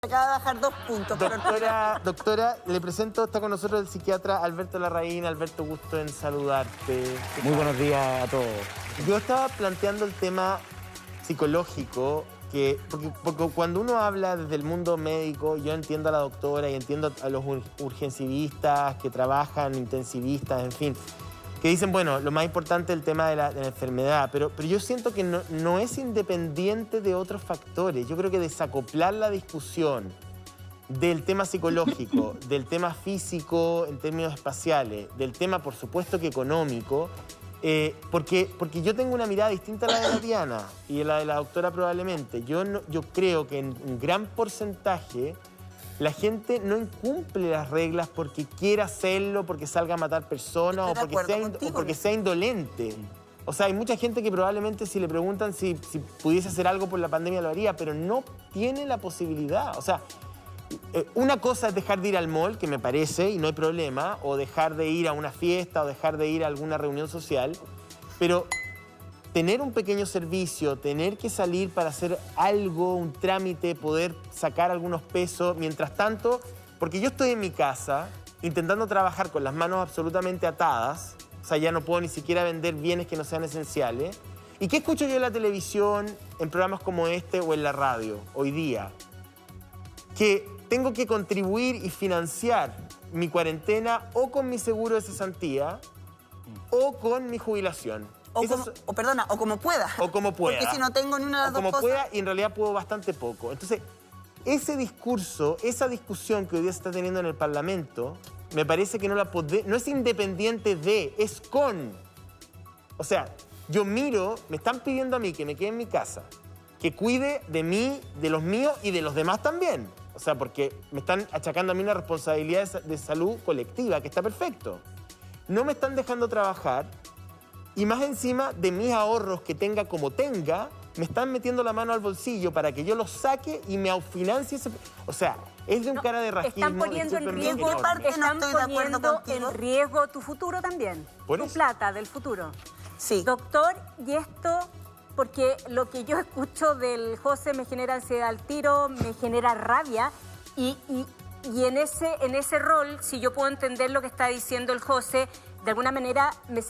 Acaba de bajar 2 puntos. Doctora, le presento, está con nosotros el psiquiatra Alberto Larraín. Alberto, gusto en saludarte. Muy buenos días a todos. Yo estaba planteando el tema psicológico, porque cuando uno habla desde el mundo médico, yo entiendo a la doctora y entiendo a los urgencivistas que trabajan, intensivistas, en fin, que dicen, bueno, lo más importante es el tema de la enfermedad, pero yo siento que no es independiente de otros factores. Yo creo que desacoplar la discusión del tema psicológico, del tema físico en términos espaciales, del tema, por supuesto, que económico, porque yo tengo una mirada distinta a la de la Diana y a la de la doctora probablemente. Yo creo que en un gran porcentaje la gente no incumple las reglas porque quiera hacerlo, porque salga a matar personas o porque sea indolente. O sea, hay mucha gente que probablemente si le preguntan si pudiese hacer algo por la pandemia lo haría, pero no tiene la posibilidad. O sea, una cosa es dejar de ir al mall, que me parece, y no hay problema, o dejar de ir a una fiesta o dejar de ir a alguna reunión social, pero tener un pequeño servicio, tener que salir para hacer algo, un trámite, poder sacar algunos pesos, mientras tanto, porque yo estoy en mi casa intentando trabajar con las manos absolutamente atadas, o sea, ya no puedo ni siquiera vender bienes que no sean esenciales. ¿Y qué escucho yo en la televisión, en programas como este o en la radio hoy día? Que tengo que contribuir y financiar mi cuarentena o con mi seguro de cesantía o con mi jubilación. O como pueda. O como pueda. Porque si no tengo ni una de las dos cosas... como pueda, y en realidad puedo bastante poco. Entonces, ese discurso, esa discusión que hoy día se está teniendo en el Parlamento, me parece que no es independiente de, es con. O sea, yo miro, me están pidiendo a mí que me quede en mi casa, que cuide de mí, de los míos y de los demás también. O sea, porque me están achacando a mí una responsabilidad de salud colectiva, que está perfecto. No me están dejando trabajar. Y más encima de mis ahorros que tenga como tenga, me están metiendo la mano al bolsillo para que yo los saque y me autofinancie ese... O sea, es de un cara de rajismo. Están poniendo en riesgo, tu futuro también. Tu plata del futuro. Sí. Doctor, y esto, porque lo que yo escucho del José me genera ansiedad al tiro, me genera rabia y en ese rol, si yo puedo entender lo que está diciendo el José, de alguna manera me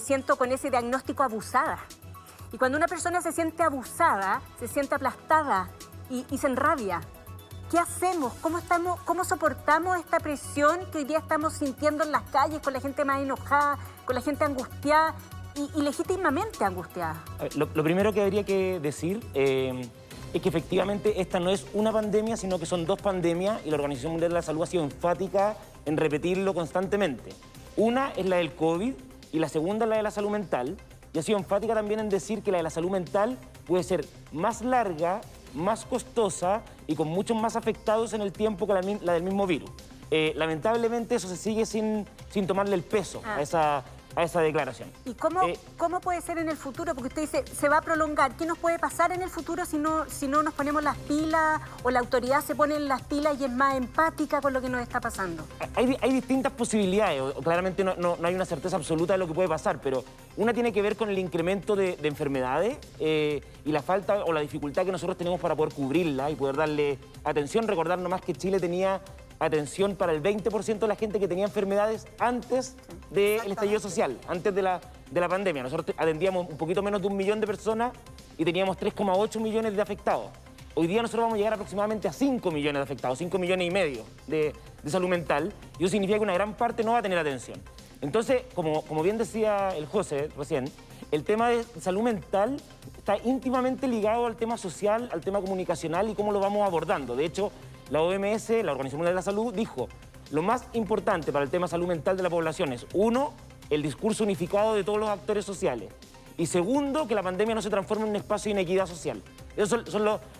siento con ese diagnóstico abusada. Y cuando una persona se siente abusada, se siente aplastada y se enrabia. ¿Qué hacemos? ¿Cómo soportamos esta presión que hoy día estamos sintiendo en las calles con la gente más enojada, con la gente angustiada y legítimamente angustiada? Lo primero que habría que decir es que efectivamente esta no es una pandemia, sino que son dos pandemias y la Organización Mundial de la Salud ha sido enfática en repetirlo constantemente. Una es la del COVID y la segunda es la de la salud mental. Y ha sido enfática también en decir que la de la salud mental puede ser más larga, más costosa y con muchos más afectados en el tiempo que la del mismo virus. Lamentablemente eso se sigue sin tomarle el peso a esa declaración. ¿Y cómo puede ser en el futuro? Porque usted dice, se va a prolongar. ¿Qué nos puede pasar en el futuro si no nos ponemos las pilas o la autoridad se pone las pilas y es más empática con lo que nos está pasando? Hay distintas posibilidades. Claramente no hay una certeza absoluta de lo que puede pasar, pero una tiene que ver con el incremento de enfermedades y la falta o la dificultad que nosotros tenemos para poder cubrirla y poder darle atención. Recordar nomás que Chile tenía atención para el 20% de la gente que tenía enfermedades antes del estallido social, antes de la pandemia. Nosotros atendíamos un poquito menos de 1 millón de personas y teníamos 3,8 millones de afectados. Hoy día nosotros vamos a llegar aproximadamente a 5 millones de afectados, 5 millones y medio de salud mental, y eso significa que una gran parte no va a tener atención. Entonces, como bien decía el José recién, el tema de salud mental está íntimamente ligado al tema social, al tema comunicacional y cómo lo vamos abordando. De hecho, la OMS, la Organización Mundial de la Salud, dijo lo más importante para el tema salud mental de la población es, uno, el discurso unificado de todos los actores sociales, y segundo, que la pandemia no se transforme en un espacio de inequidad social. Esos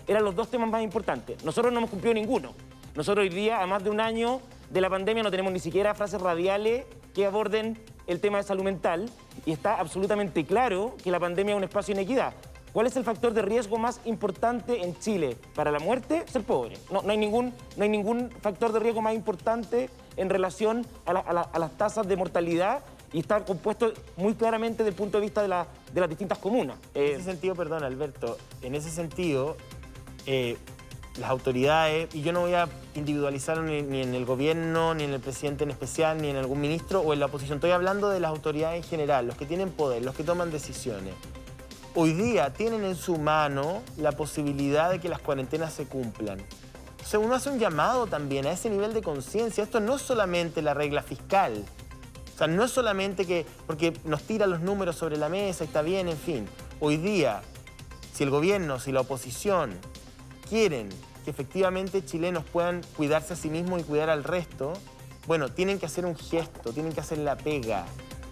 eran los dos temas más importantes. Nosotros no hemos cumplido ninguno. Nosotros hoy día, a más de un año de la pandemia, no tenemos ni siquiera frases radiales que aborden el tema de salud mental, y está absolutamente claro que la pandemia es un espacio de inequidad. ¿Cuál es el factor de riesgo más importante en Chile para la muerte? Ser pobre. No hay ningún factor de riesgo más importante en relación a las tasas de mortalidad y está compuesto muy claramente desde el punto de vista de las distintas comunas. En ese sentido, perdón, Alberto, en ese sentido, las autoridades, y yo no voy a individualizarlo ni en el gobierno, ni en el presidente en especial, ni en algún ministro o en la oposición. Estoy hablando de las autoridades en general, los que tienen poder, los que toman decisiones. Hoy día tienen en su mano la posibilidad de que las cuarentenas se cumplan. O sea, uno hace un llamado también a ese nivel de conciencia. Esto no es solamente la regla fiscal. O sea, no es solamente que porque nos tira los números sobre la mesa, está bien, en fin. Hoy día, si el gobierno, si la oposición quieren que efectivamente chilenos puedan cuidarse a sí mismos y cuidar al resto, bueno, tienen que hacer un gesto, tienen que hacer la pega.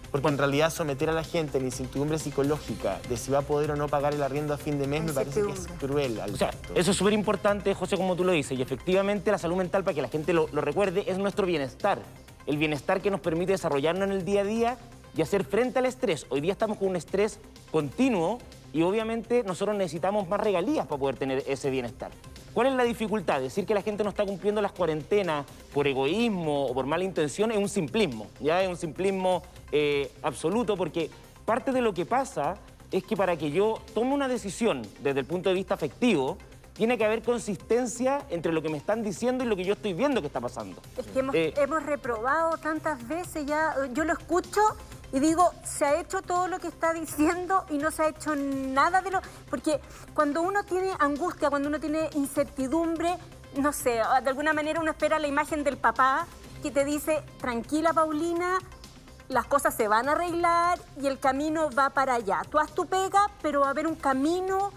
Porque en realidad someter a la gente a la incertidumbre psicológica de si va a poder o no pagar el arriendo a fin de mes me parece que es cruel. O sea, eso es súper importante, José, como tú lo dices. Y efectivamente la salud mental, para que la gente lo recuerde, es nuestro bienestar. El bienestar que nos permite desarrollarnos en el día a día y hacer frente al estrés. Hoy día estamos con un estrés continuo y obviamente nosotros necesitamos más regalías para poder tener ese bienestar. ¿Cuál es la dificultad? Decir que la gente no está cumpliendo las cuarentenas por egoísmo o por mala intención es un simplismo, ¿ya? Es un simplismo absoluto, porque parte de lo que pasa es que para que yo tome una decisión desde el punto de vista afectivo, tiene que haber consistencia entre lo que me están diciendo y lo que yo estoy viendo que está pasando. Es que hemos reprobado tantas veces ya, yo lo escucho y digo, se ha hecho todo lo que está diciendo y no se ha hecho nada de lo... Porque cuando uno tiene angustia, cuando uno tiene incertidumbre, no sé, de alguna manera uno espera la imagen del papá que te dice, tranquila Paulina, las cosas se van a arreglar y el camino va para allá. Tú haz tu pega, pero va a haber un camino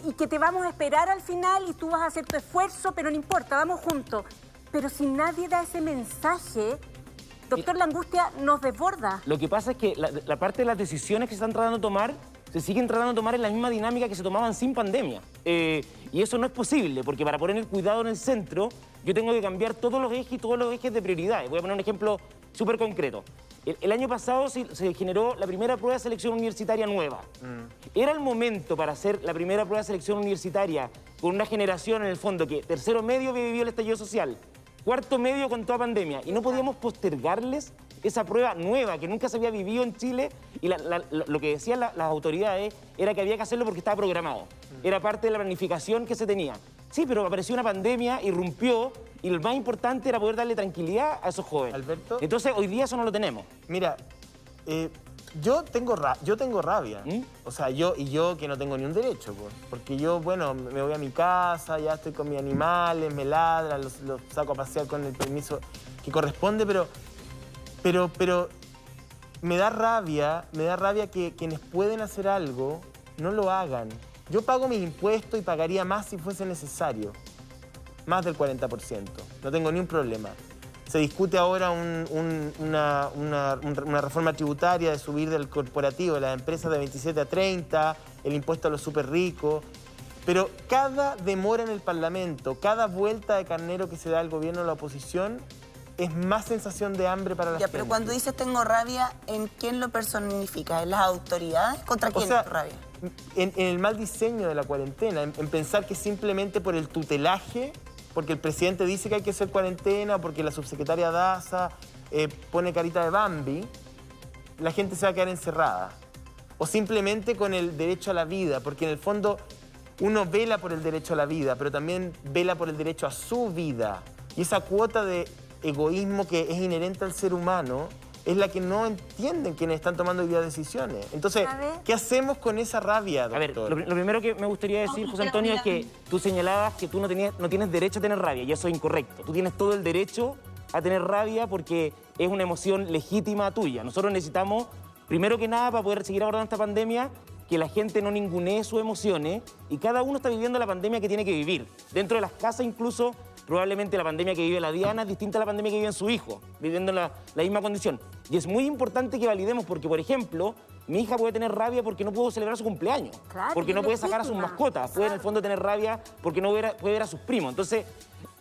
y que te vamos a esperar al final y tú vas a hacer tu esfuerzo, pero no importa, vamos juntos. Pero si nadie da ese mensaje... Doctor, la angustia nos desborda. Lo que pasa es que la parte de las decisiones que se están tratando de tomar, se siguen tratando de tomar en la misma dinámica que se tomaban sin pandemia. Y eso no es posible, porque para poner el cuidado en el centro, yo tengo que cambiar todos los ejes y todos los ejes de prioridades. Voy a poner un ejemplo súper concreto. El año pasado se generó la primera prueba de selección universitaria nueva. Era el momento para hacer la primera prueba de selección universitaria con una generación, en el fondo, que tercero medio había vivido el estallido social, cuarto medio con toda pandemia, y no podíamos postergarles esa prueba nueva que nunca se había vivido en Chile, y lo que decían las autoridades era que había que hacerlo porque estaba programado. Era parte de la planificación que se tenía. Sí, pero apareció una pandemia, irrumpió, y lo más importante era poder darle tranquilidad a esos jóvenes. Alberto. Entonces, hoy día eso no lo tenemos. Mira, yo tengo rabia. O sea, yo que no tengo ni un derecho, pues. Porque yo, bueno, me voy a mi casa, ya estoy con mis animales, me ladran, los saco a pasear con el permiso que corresponde, pero me da rabia que quienes pueden hacer algo no lo hagan. Yo pago mis impuestos y pagaría más si fuese necesario. Más del 40%. No tengo ni un problema. Se discute ahora una reforma tributaria de subir del corporativo, de las empresas de 27 a 30, el impuesto a los súper ricos. Pero cada demora en el Parlamento, cada vuelta de carnero que se da al gobierno o la oposición, es más sensación de hambre para la gente. Pero cuando dices tengo rabia, ¿en quién lo personifica? ¿En las autoridades? ¿Contra quién es tu rabia? En el mal diseño de la cuarentena, en pensar que simplemente por el tutelaje, porque el presidente dice que hay que hacer cuarentena, porque la subsecretaria Daza pone carita de Bambi, la gente se va a quedar encerrada. O simplemente con el derecho a la vida, porque en el fondo uno vela por el derecho a la vida, pero también vela por el derecho a su vida. Y esa cuota de egoísmo que es inherente al ser humano es la que no entienden quienes están tomando hoy día decisiones. Entonces, ¿qué hacemos con esa rabia, doctor? A ver, lo primero que me gustaría decir, José Antonio, es que tú señalabas que tú no tienes derecho a tener rabia, y eso es incorrecto. Tú tienes todo el derecho a tener rabia porque es una emoción legítima tuya. Nosotros necesitamos, primero que nada, para poder seguir abordando esta pandemia, que la gente no ningunee sus emociones, y cada uno está viviendo la pandemia que tiene que vivir. Dentro de las casas incluso, probablemente la pandemia que vive la Diana es distinta a la pandemia que vive en su hijo, viviendo la misma condición. Y es muy importante que validemos porque, por ejemplo, mi hija puede tener rabia porque no pudo celebrar su cumpleaños, claro, porque no puede sacar a sus mascotas, puede en el fondo tener rabia porque no puede ver a sus primos. Entonces,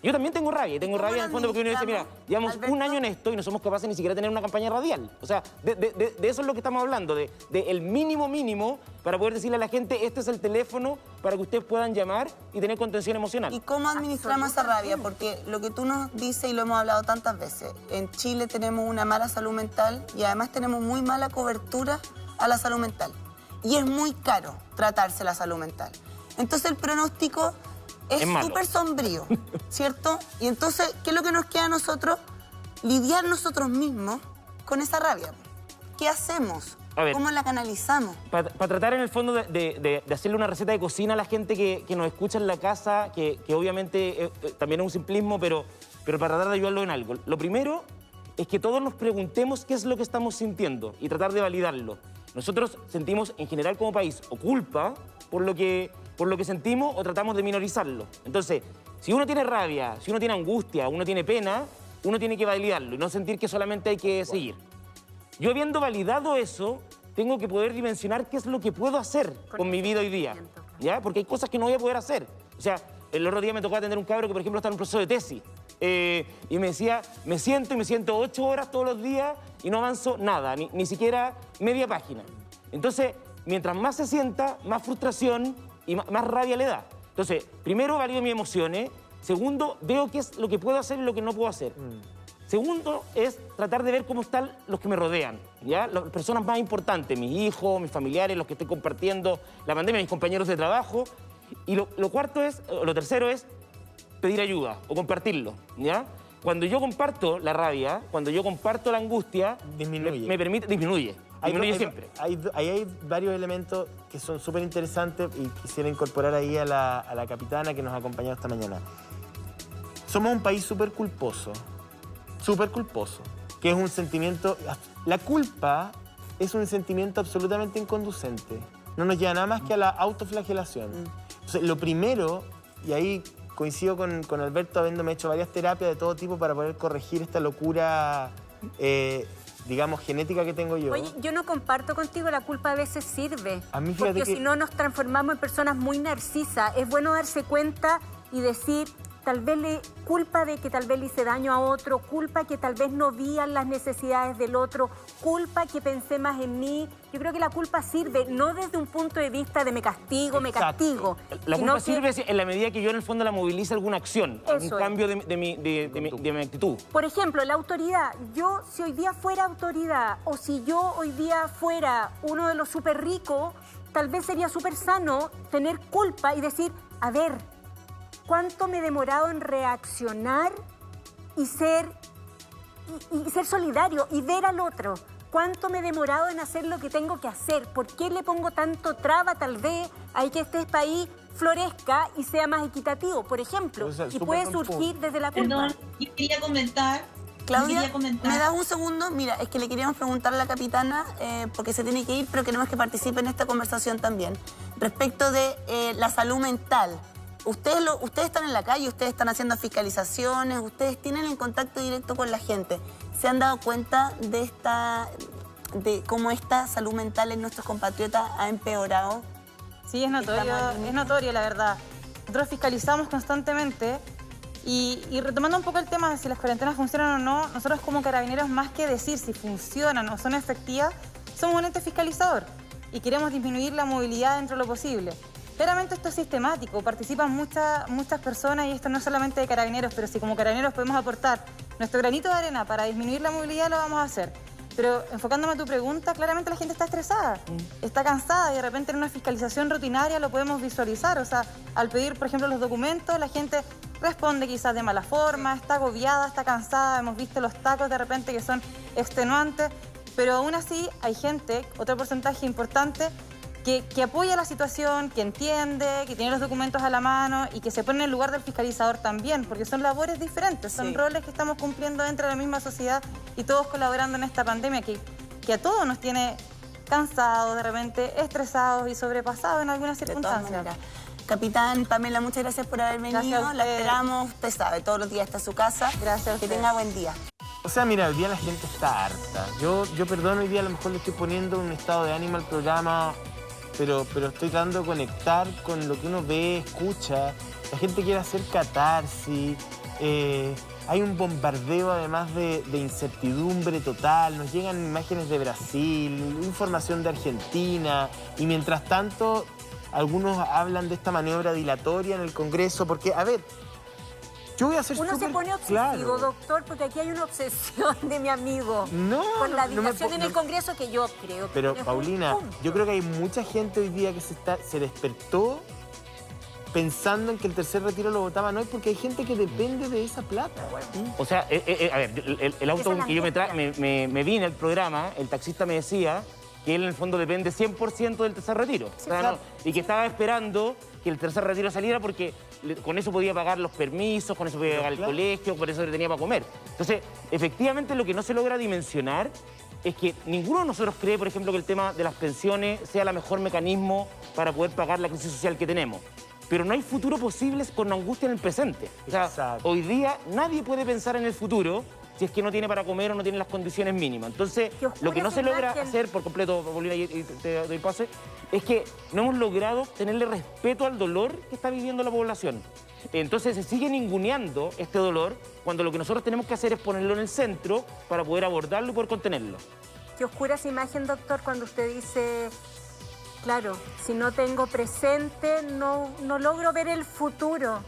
yo también tengo rabia, y tengo rabia en el fondo porque uno dice, mira, llevamos un año en esto y no somos capaces ni siquiera de tener una campaña radial. O sea, de eso es lo que estamos hablando, de el mínimo para poder decirle a la gente, este es el teléfono para que ustedes puedan llamar y tener contención emocional. ¿Y cómo administramos esa rabia? Porque lo que tú nos dices y lo hemos hablado tantas veces, en Chile tenemos una mala salud mental y además tenemos muy mala cobertura a la salud mental. Y es muy caro tratarse la salud mental. Entonces el pronóstico es malo. súper sombrío, ¿cierto? Y entonces, ¿qué es lo que nos queda a nosotros? Lidiar nosotros mismos con esa rabia. ¿Qué hacemos? A ver. ¿Cómo la canalizamos? Para tratar en el fondo de hacerle una receta de cocina a la gente que nos escucha en la casa, que obviamente también es un simplismo, pero para tratar de ayudarlo en algo. Lo primero es que todos nos preguntemos qué es lo que estamos sintiendo y tratar de validarlo. Nosotros sentimos en general como país o culpa por lo que sentimos o tratamos de minorizarlo. Entonces, si uno tiene rabia, si uno tiene angustia, uno tiene pena, uno tiene que validarlo y no sentir que solamente hay que seguir. Yo habiendo validado eso, tengo que poder dimensionar qué es lo que puedo hacer con mi vida hoy día, ¿ya? Porque hay cosas que no voy a poder hacer. O sea, el otro día me tocó atender un cabro que, por ejemplo, está en un proceso de tesis. Y me decía, me siento 8 horas todos los días y no avanzo nada, ni siquiera media página. Entonces, mientras más se sienta, más frustración y más rabia le da. Entonces, primero valido mis emociones. Segundo, veo qué es lo que puedo hacer y lo que no puedo hacer. Segundo, es tratar de ver cómo están los que me rodean, ¿ya? Las personas más importantes, mis hijos, mis familiares, los que estoy compartiendo la pandemia, mis compañeros de trabajo. Y lo tercero es pedir ayuda o compartirlo, ¿ya? Cuando yo comparto la rabia, cuando yo comparto la angustia, Disminuye. disminuye siempre. Ahí hay varios elementos que son súper interesantes y quisiera incorporar ahí a la capitana que nos ha acompañado esta mañana. Somos un país súper culposo, que es un sentimiento... La culpa es un sentimiento absolutamente inconducente. No nos lleva nada más que a la autoflagelación. Entonces, lo primero, y ahí coincido con Alberto, habiéndome hecho varias terapias de todo tipo para poder corregir esta locura, digamos, genética que tengo yo. Oye, yo no comparto contigo, la culpa a veces sirve. A mí, fíjate porque si no nos transformamos en personas muy narcisas. Es bueno darse cuenta y decir, tal vez culpa de que tal vez le hice daño a otro, culpa que tal vez no vían las necesidades del otro, culpa que pensé más en mí. Yo creo que la culpa sirve no desde un punto de vista de me castigo, La culpa sirve en la medida que yo en el fondo la movilice alguna acción, algún cambio de mi actitud. Por ejemplo, la autoridad. Yo, si hoy día fuera autoridad o si yo hoy día fuera uno de los súper ricos, tal vez sería súper sano tener culpa y decir, a ver, ¿cuánto me he demorado en reaccionar y ser solidario y ver al otro? ¿Cuánto me he demorado en hacer lo que tengo que hacer? ¿Por qué le pongo tanto traba tal vez a que este país florezca y sea más equitativo, por ejemplo? Y puede surgir desde la culpa. Perdón, yo quería comentar. Claudia, ¿me das un segundo? Mira, es que le queríamos preguntar a la capitana, porque se tiene que ir, pero queremos que participe en esta conversación también, respecto de la salud mental. Ustedes están en la calle, ustedes están haciendo fiscalizaciones, ustedes tienen en contacto directo con la gente. ¿Se han dado cuenta de cómo esta salud mental en nuestros compatriotas ha empeorado? Sí, es notorio, la verdad. Nosotros fiscalizamos constantemente y retomando un poco el tema de si las cuarentenas funcionan o no, nosotros como carabineros, más que decir si funcionan o son efectivas, somos un ente fiscalizador y queremos disminuir la movilidad dentro de lo posible. Claramente esto es sistemático, participan muchas personas y esto no es solamente de carabineros, pero si como carabineros podemos aportar nuestro granito de arena para disminuir la movilidad, lo vamos a hacer. Pero enfocándome a tu pregunta, claramente la gente está estresada, está cansada y de repente en una fiscalización rutinaria lo podemos visualizar. O sea, al pedir, por ejemplo, los documentos, la gente responde quizás de mala forma, está agobiada, está cansada, hemos visto los tacos de repente que son extenuantes, pero aún así hay gente, otro porcentaje importante, que apoya la situación, que entiende, que tiene los documentos a la mano y que se pone en el lugar del fiscalizador también, porque son labores diferentes, son roles que estamos cumpliendo dentro de la misma sociedad y todos colaborando en esta pandemia que a todos nos tiene cansados, de repente estresados y sobrepasados en algunas circunstancias. Capitán Pamela, muchas gracias por haber venido. La esperamos, usted sabe, todos los días está en su casa. Gracias. Que tenga buen día. O sea, mira, hoy día la gente está harta. Yo perdón, hoy día a lo mejor le estoy poniendo un estado de ánimo al programa, pero estoy tratando de conectar con lo que uno ve, escucha. La gente quiere hacer catarsis. Hay un bombardeo además de incertidumbre total. Nos llegan imágenes de Brasil, información de Argentina. Y mientras tanto, algunos hablan de esta maniobra dilatoria en el Congreso. Porque, a ver, yo voy a hacer Uno se pone obsesivo, doctor, porque aquí hay una obsesión de mi amigo con la dilatación en el Congreso que yo creo que Pero, Paulina, yo creo que hay mucha gente hoy día que se despertó pensando en que el tercer retiro lo votaban hoy, porque hay gente que depende de esa plata. O sea, a ver, el auto que yo me vi en el programa, el taxista me decía que él en el fondo depende 100% del tercer retiro. Sí, O sea, claro. y que estaba esperando que el tercer retiro saliera porque con eso podía pagar los permisos, con eso podía pagar el colegio, por eso le tenía para comer. Entonces, efectivamente, lo que no se logra dimensionar es que ninguno de nosotros cree, por ejemplo, que el tema de las pensiones sea el mejor mecanismo para poder pagar la crisis social que tenemos. Pero no hay futuro posible con angustia en el presente. O sea, Exacto. hoy día nadie puede pensar en el futuro si es que no tiene para comer o no tiene las condiciones mínimas. Entonces, Qué oscura lo que no esa se logra imagen. hacer por completo, Paulina, y te doy pase, es que no hemos logrado tenerle respeto al dolor que está viviendo la población. Entonces se sigue ninguneando este dolor cuando lo que nosotros tenemos que hacer es ponerlo en el centro para poder abordarlo y poder contenerlo. Qué oscura esa imagen, doctor, cuando usted dice, claro, si no tengo presente, no logro ver el futuro.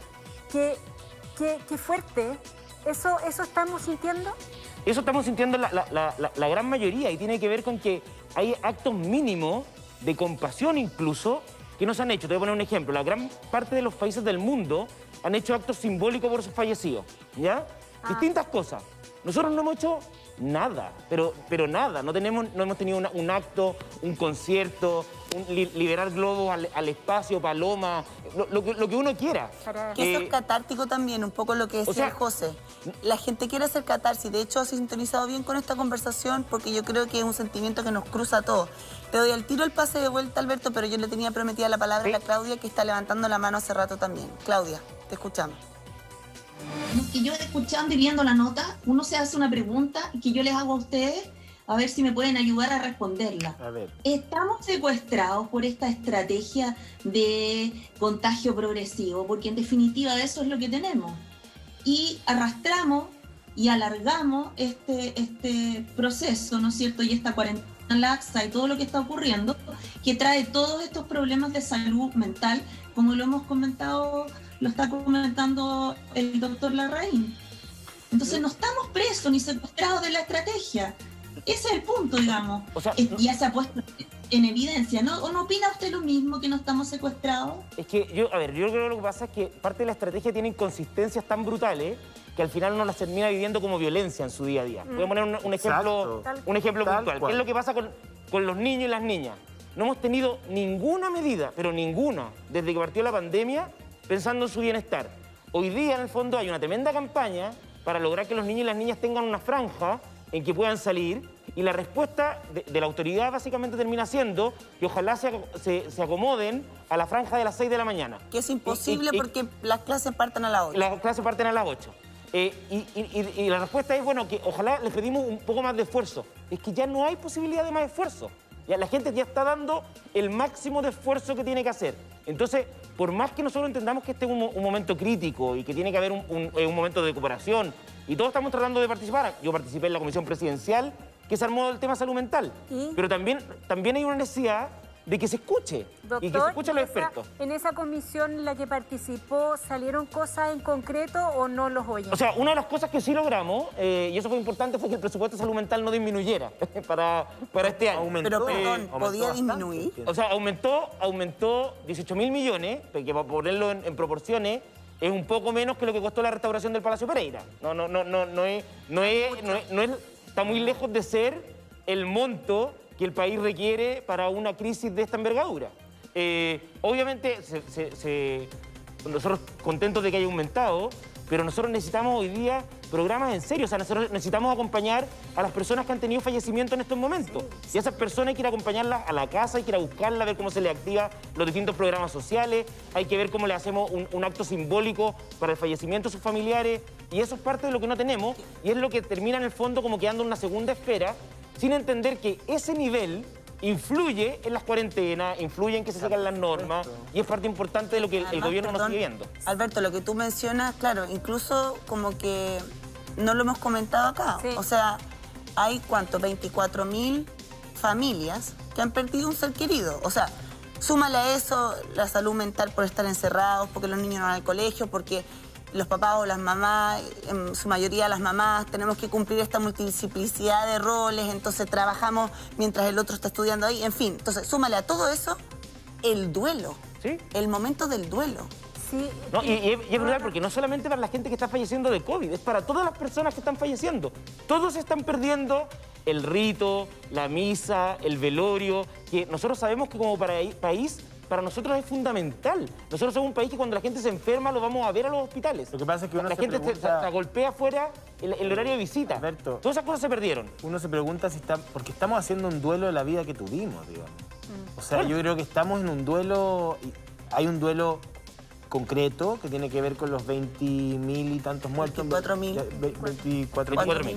Qué fuerte. ¿Eso estamos sintiendo? Eso estamos sintiendo la gran mayoría y tiene que ver con que hay actos mínimos de compasión incluso que no se han hecho. Te voy a poner un ejemplo. La gran parte de los países del mundo han hecho actos simbólicos por sus fallecidos, ¿ya? Distintas cosas. Nosotros no hemos hecho nada, pero nada. No hemos tenido un acto, un concierto, liberar globos al espacio, palomas, lo que uno quiera. Que eso es catártico también, un poco lo que decía o sea, José. La gente quiere hacer catarsis. De hecho, ha sintonizado bien con esta conversación porque yo creo que es un sentimiento que nos cruza a todos. Te doy al tiro el pase de vuelta, Alberto, pero yo le tenía prometida la palabra a la Claudia, que está levantando la mano hace rato también. Claudia, te escuchamos. Que yo escuchando y viendo la nota, uno se hace una pregunta que yo les hago a ustedes, a ver si me pueden ayudar a responderla. A ver. ¿Estamos secuestrados por esta estrategia de contagio progresivo? Porque en definitiva eso es lo que tenemos. Y arrastramos y alargamos este proceso, ¿no es cierto? Y esta cuarentena laxa y todo lo que está ocurriendo, que trae todos estos problemas de salud mental, como lo hemos comentado, lo está comentando el doctor Larraín. Entonces no estamos presos ni secuestrados de la estrategia. Ese es el punto, digamos. O sea, Ya se ha puesto en evidencia, ¿no? ¿O no opina usted lo mismo, que no estamos secuestrados? Es que yo creo que lo que pasa es que parte de la estrategia tiene inconsistencias tan brutales que al final uno las termina viviendo como violencia en su día a día. Voy a poner un ejemplo, Tal puntual. cual. ¿Qué es lo que pasa con los niños y las niñas? No hemos tenido ninguna medida, pero ninguna, desde que partió la pandemia, pensando en su bienestar. Hoy día, en el fondo, hay una tremenda campaña para lograr que los niños y las niñas tengan una franja en que puedan salir, y la respuesta de la autoridad básicamente termina siendo que ojalá se acomoden a la franja de las 6 de la mañana. Que es imposible porque las clases parten a las 8. Las clases parten a las 8. Y la respuesta es, bueno, que ojalá les pedimos un poco más de esfuerzo. Es que ya no hay posibilidad de más esfuerzo. Ya la gente ya está dando el máximo de esfuerzo que tiene que hacer. Entonces, por más que nosotros entendamos que este es un momento crítico y que tiene que haber un momento de cooperación, y todos estamos tratando de participar. Yo participé en la comisión presidencial que se armó el tema salud mental. ¿Y? Pero también hay una necesidad de que se escuche. Doctor, y que se escuche a los expertos. ¿en esa comisión en la que participó salieron cosas en concreto o no los oyen? O sea, una de las cosas que sí logramos, y eso fue importante, fue que el presupuesto de salud mental no disminuyera para este año. Pero perdón, aumentó ¿podía bastante. disminuir? O sea, aumentó 18.000 millones, que para ponerlo en proporciones, es un poco menos que lo que costó la restauración del Palacio Pereira. Está muy lejos de ser el monto que el país requiere para una crisis de esta envergadura. Obviamente, nosotros contentos de que haya aumentado, pero nosotros necesitamos hoy día programas en serio. O sea, nosotros necesitamos acompañar a las personas que han tenido fallecimiento en estos momentos. Y a esas personas hay que ir a acompañarlas a la casa, hay que ir a buscarla, a ver cómo se le activa los distintos programas sociales, hay que ver cómo le hacemos un acto simbólico para el fallecimiento de sus familiares. Y eso es parte de lo que no tenemos y es lo que termina en el fondo como quedando en una segunda esfera, sin entender que ese nivel influye en las cuarentenas, influye en que se sigan las normas y es parte importante de lo que el Además, gobierno nos perdón, sigue viendo. Alberto, lo que tú mencionas, claro, incluso como que no lo hemos comentado acá. Sí. O sea, hay, ¿cuánto? 24.000 familias que han perdido un ser querido. O sea, súmale a eso la salud mental por estar encerrados, porque los niños no van al colegio, porque los papás o las mamás, en su mayoría las mamás, tenemos que cumplir esta multiplicidad de roles, entonces trabajamos mientras el otro está estudiando ahí, en fin. Entonces, súmale a todo eso el duelo, ¿Sí? el momento del duelo. Sí. No, y es brutal porque no solamente para la gente que está falleciendo de COVID, es para todas las personas que están falleciendo. Todos están perdiendo el rito, la misa, el velorio, que nosotros sabemos que como país, para nosotros es fundamental. Nosotros somos un país que cuando la gente se enferma lo vamos a ver a los hospitales. Lo que pasa es que uno la se gente pregunta... se golpea fuera el horario de visita. Alberto, todas esas cosas se perdieron. Uno se pregunta si está... Porque estamos haciendo un duelo de la vida que tuvimos, digamos. O sea, yo creo que estamos en un duelo... Hay un duelo concreto que tiene que ver con los 20.000 y tantos muertos. 24.000.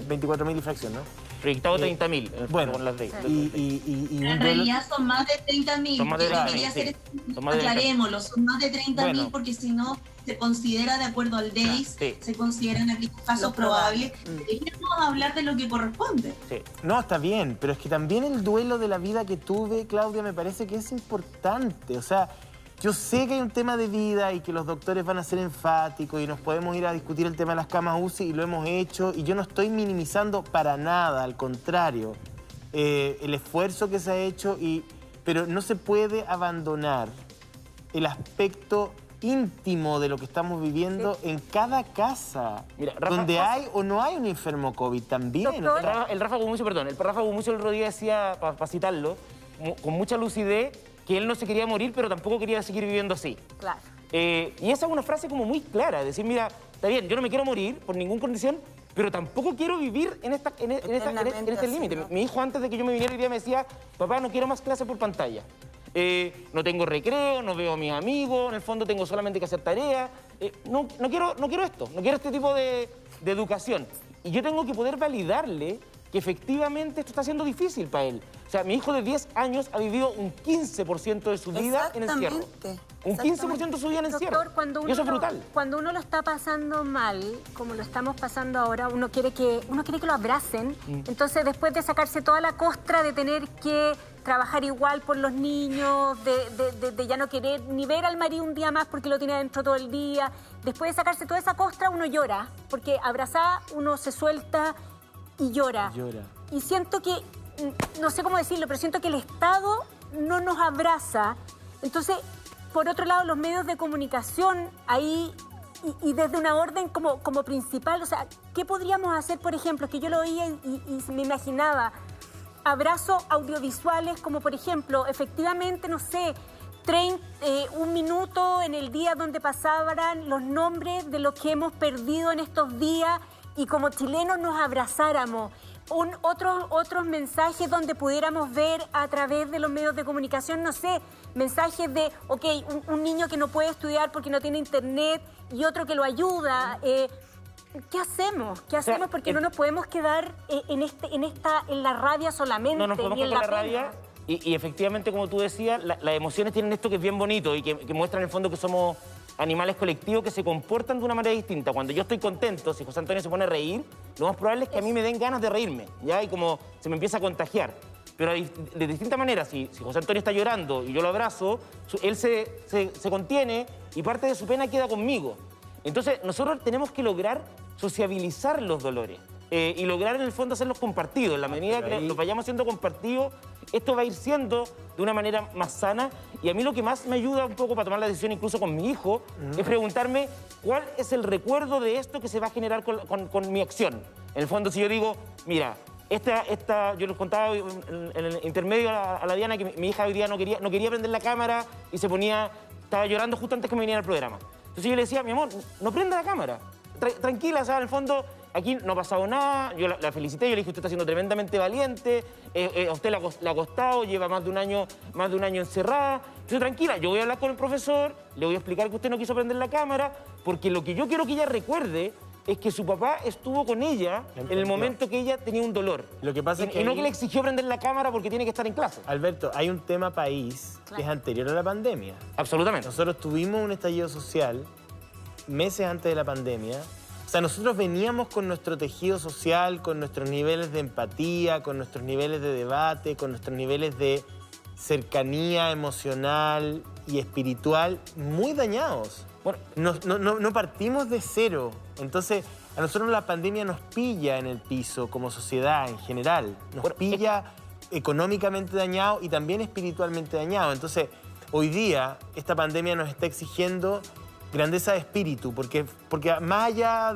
24.000 y fracción, ¿no? Proyectado 30.000. Bueno, con las leyes. En realidad son más de 30.000. Son más de 30.000, Aclarémoslo, son más de 30.000 bueno, porque si no se considera, de acuerdo al DEIS, se consideran aquellos casos probables. Deberíamos hablar de lo que corresponde. Sí. No, está bien, pero es que también el duelo de la vida que tuve, Claudia, me parece que es importante. O sea, yo sé que hay un tema de vida y que los doctores van a ser enfáticos y nos podemos ir a discutir el tema de las camas UCI y lo hemos hecho y yo no estoy minimizando para nada, al contrario, el esfuerzo que se ha hecho, pero no se puede abandonar el aspecto íntimo de lo que estamos viviendo en cada casa. Mira, Rafa, donde hay o no hay un enfermo COVID también. Doctor, El Rafa Gumucio el otro día decía, para citarlo, con mucha lucidez, que él no se quería morir, pero tampoco quería seguir viviendo así. Claro. Y esa es una frase como muy clara, decir, mira, está bien, yo no me quiero morir por ninguna condición, pero tampoco quiero vivir en este límite. ¿no? Mi hijo, antes de que yo me viniera hoy día, me decía, papá, no quiero más clases por pantalla. No tengo recreo, no veo a mis amigos, en el fondo tengo solamente que hacer tareas. No quiero esto, no quiero este tipo de educación. Y yo tengo que poder validarle que efectivamente esto está siendo difícil para él. O sea, mi hijo de 10 años ha vivido un 15% de su vida en encierro. Un 15% de su vida en encierro. Doctor, y eso es brutal. Cuando uno lo está pasando mal, como lo estamos pasando ahora, uno quiere que lo abracen. Entonces, después de sacarse toda la costra de tener que trabajar igual por los niños, de ya no querer ni ver al marido un día más porque lo tiene adentro todo el día, después de sacarse toda esa costra, uno llora, porque abrazada uno se suelta y llora. Y siento que, no sé cómo decirlo, pero siento que el Estado no nos abraza. Entonces, por otro lado, los medios de comunicación ahí y desde una orden como principal, o sea, ¿qué podríamos hacer, por ejemplo? Que yo lo oía y me imaginaba abrazos audiovisuales como, por ejemplo, efectivamente, no sé, un minuto en el día donde pasaban los nombres de los que hemos perdido en estos días y como chilenos nos abrazáramos. Otros mensajes donde pudiéramos ver a través de los medios de comunicación, no sé, mensajes de, ok, un niño que no puede estudiar porque no tiene internet y otro que lo ayuda. ¿Qué hacemos? ¿Qué hacemos? Porque no nos podemos quedar en la rabia solamente. No nos podemos quedar en la rabia. Y efectivamente, como tú decías, las emociones tienen esto que es bien bonito y que muestra en el fondo que somos animales colectivos que se comportan de una manera distinta. Cuando yo estoy contento, si José Antonio se pone a reír, lo más probable es que a mí me den ganas de reírme, ¿ya? Y como se me empieza a contagiar. Pero de distinta manera, si José Antonio está llorando y yo lo abrazo, él se contiene y parte de su pena queda conmigo. Entonces, nosotros tenemos que lograr sociabilizar los dolores y lograr, en el fondo, hacerlos compartidos. En la medida que los vayamos haciendo compartidos, esto va a ir siendo de una manera más sana. Y a mí lo que más me ayuda un poco para tomar la decisión, incluso con mi hijo, es preguntarme cuál es el recuerdo de esto que se va a generar con mi acción. En el fondo, si yo digo, mira, yo les contaba en el intermedio a la Diana que mi hija hoy día no quería prender la cámara y estaba llorando justo antes que me viniera al programa. Entonces yo le decía, mi amor, no prenda la cámara. Tranquila, o sea, en el fondo, aquí no ha pasado nada. Yo la felicité, yo le dije, usted está siendo tremendamente valiente, a usted le ha costado, lleva más de un año encerrada. Entonces, tranquila, yo voy a hablar con el profesor, le voy a explicar que usted no quiso prender la cámara, porque lo que yo quiero que ella recuerde es que su papá estuvo con ella en el momento que ella tenía un dolor. Lo que pasa es que no que le exigió prender la cámara porque tiene que estar en clase. Alberto, hay un tema país que es anterior a la pandemia. Absolutamente. Nosotros tuvimos un estallido social meses antes de la pandemia. O sea, nosotros veníamos con nuestro tejido social, con nuestros niveles de empatía, con nuestros niveles de debate, con nuestros niveles de cercanía emocional y espiritual muy dañados. Bueno, no partimos de cero. Entonces, a nosotros la pandemia nos pilla en el piso como sociedad en general. Nos pilla económicamente dañado y también espiritualmente dañado. Entonces, hoy día esta pandemia nos está exigiendo grandeza de espíritu, porque más allá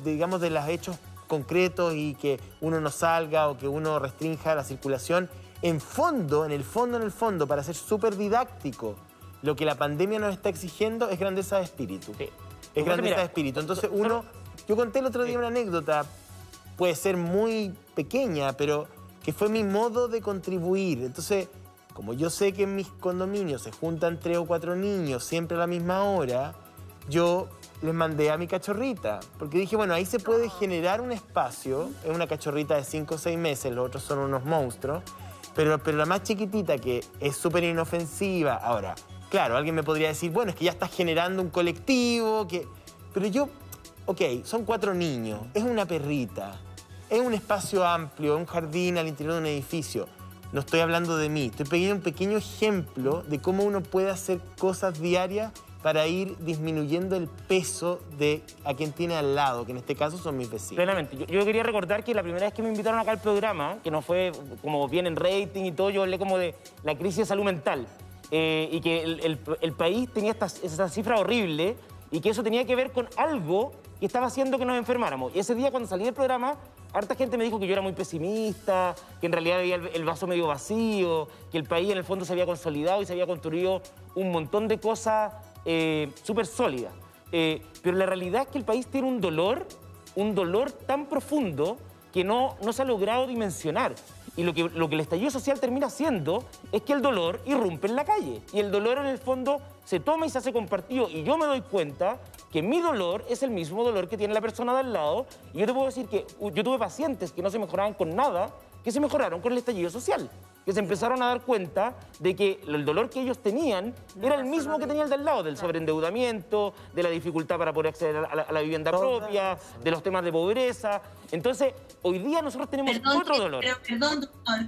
digamos, de los hechos concretos y que uno no salga o que uno restrinja la circulación, en el fondo, para ser súper didáctico, lo que la pandemia nos está exigiendo es grandeza de espíritu. Sí. Es grandeza de espíritu. Entonces yo conté el otro día una anécdota, puede ser muy pequeña, pero que fue mi modo de contribuir. Entonces, como yo sé que en mis condominios se juntan 3 o 4 niños siempre a la misma hora, yo les mandé a mi cachorrita, porque dije, bueno, ahí se puede generar un espacio, es una cachorrita de 5 o 6 meses, los otros son unos monstruos, pero la más chiquitita, que es súper inofensiva. Ahora, claro, alguien me podría decir, bueno, es que ya estás generando un colectivo, pero yo, ok, son 4 niños, es una perrita, es un espacio amplio, un jardín al interior de un edificio. No estoy hablando de mí, estoy poniendo un pequeño ejemplo de cómo uno puede hacer cosas diarias para ir disminuyendo el peso de a quien tiene al lado, que en este caso son mis vecinos. Plenamente. Yo quería recordar que la primera vez que me invitaron acá al programa, que no fue como bien en rating y todo, yo hablé como de la crisis de salud mental y que el país tenía esa cifra horrible y que eso tenía que ver con algo que estaba haciendo que nos enfermáramos. Y ese día cuando salí del programa, harta gente me dijo que yo era muy pesimista, que en realidad veía el vaso medio vacío, que el país en el fondo se había consolidado y se había construido un montón de cosas súper sólida. Pero la realidad es que el país tiene un dolor tan profundo que no se ha logrado dimensionar. Y lo que el estallido social termina haciendo es que el dolor irrumpe en la calle. Y el dolor en el fondo se toma y se hace compartido. Y yo me doy cuenta que mi dolor es el mismo dolor que tiene la persona de al lado. Y yo te puedo decir que yo tuve pacientes que no se mejoraban con nada, que se mejoraron con el estallido social. Que se empezaron a dar cuenta de que el dolor que ellos tenían era el mismo que tenía el del lado, del sobreendeudamiento, de la dificultad para poder acceder a la vivienda propia, de los temas de pobreza. Entonces, hoy día nosotros tenemos otro dolor. Perdón, doctor.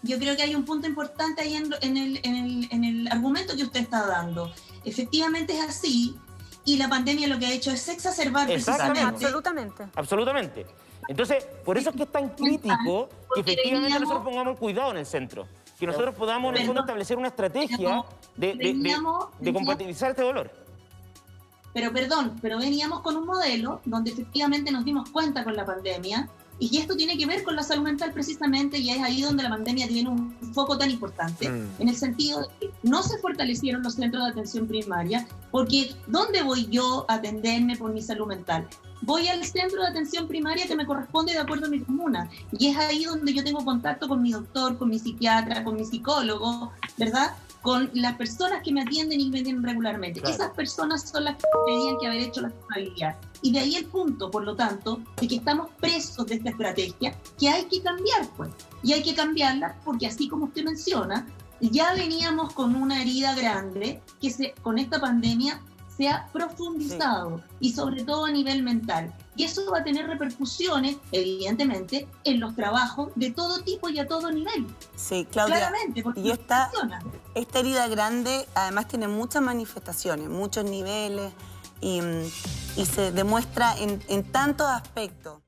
Yo creo que hay un punto importante ahí en el argumento que usted está dando. Efectivamente es así, y la pandemia lo que ha hecho es exacerbar precisamente. Absolutamente. Absolutamente. Entonces, por eso es que es tan crítico que efectivamente nosotros pongamos cuidado en el centro. Que nosotros podamos, en el fondo, establecer una estrategia de compatibilizar este dolor. Pero veníamos con un modelo donde efectivamente nos dimos cuenta con la pandemia, y esto tiene que ver con la salud mental precisamente, y es ahí donde la pandemia tiene un foco tan importante, en el sentido de que no se fortalecieron los centros de atención primaria, porque ¿dónde voy yo a atenderme por mi salud mental? Voy al centro de atención primaria que me corresponde de acuerdo a mi comuna, y es ahí donde yo tengo contacto con mi doctor, con mi psiquiatra, con mi psicólogo, ¿verdad? Con las personas que me atienden y me atienden regularmente. Claro. Esas personas son las que tenían que haber hecho la responsabilidad. Y de ahí el punto, por lo tanto, de que estamos presos de esta estrategia que hay que cambiar, pues. Y hay que cambiarla porque, así como usted menciona, ya veníamos con una herida grande que con esta pandemia se ha profundizado, y sobre todo a nivel mental. Y eso va a tener repercusiones, evidentemente, en los trabajos de todo tipo y a todo nivel. Sí, Claudia. Claramente, porque y esta herida grande además tiene muchas manifestaciones, muchos niveles, y se demuestra en tantos aspectos.